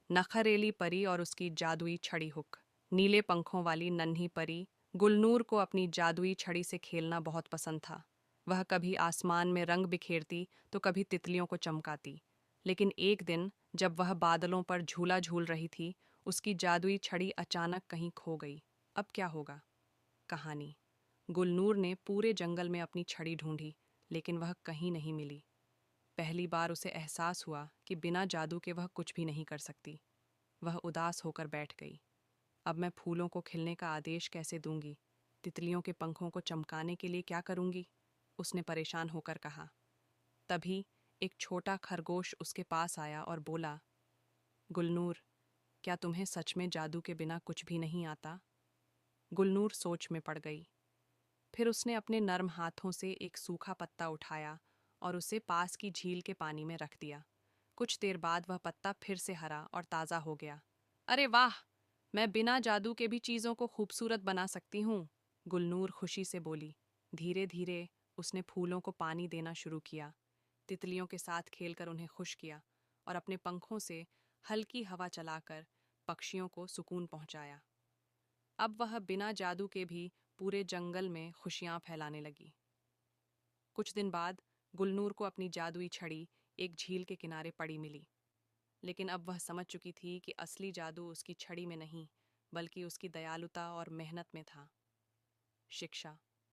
नखरेली परी और उसकी जादुई छड़ी हुक। नीले पंखों वाली नन्ही परी गुलनूर को अपनी जादुई छड़ी से खेलना बहुत पसंद था। वह कभी आसमान में रंग बिखेरती तो कभी तितलियों को चमकाती। लेकिन एक दिन जब वह बादलों पर झूला झूल रही थी, उसकी जादुई छड़ी अचानक कहीं खो गई। अब क्या होगा? कहानी। गुलनूर ने पूरे जंगल में अपनी छड़ी ढूंढी, लेकिन वह कहीं नहीं मिली। पहली बार उसे एहसास हुआ कि बिना जादू के वह कुछ भी नहीं कर सकती। वह उदास होकर बैठ गई। अब मैं फूलों को खिलने का आदेश कैसे दूंगी? तितलियों के पंखों को चमकाने के लिए क्या करूंगी? उसने परेशान होकर कहा। तभी एक छोटा खरगोश उसके पास आया और बोला, गुलनूर, क्या तुम्हें सच में जादू के बिना कुछ भी नहीं आता? गुलनूर सोच में पड़ गई। फिर उसने अपने नर्म हाथों से एक सूखा पत्ता उठाया और उसे पास की झील के पानी में रख दिया। कुछ देर बाद वह पत्ता फिर से हरा और ताज़ा हो गया। अरे वाह! मैं बिना जादू के भी चीज़ों को खूबसूरत बना सकती हूँ, गुलनूर खुशी से बोली। धीरे धीरे उसने फूलों को पानी देना शुरू किया, तितलियों के साथ खेलकर उन्हें खुश किया और अपने पंखों से हल्की हवा चलाकर पक्षियों को सुकून पहुंचाया। अब वह बिना जादू के भी पूरे जंगल में खुशियां फैलाने लगी। कुछ दिन बाद गुलनूर को अपनी जादुई छड़ी एक झील के किनारे पड़ी मिली। लेकिन अब वह समझ चुकी थी कि असली जादू उसकी छड़ी में नहीं, बल्कि उसकी दयालुता और मेहनत में था। शिक्षा।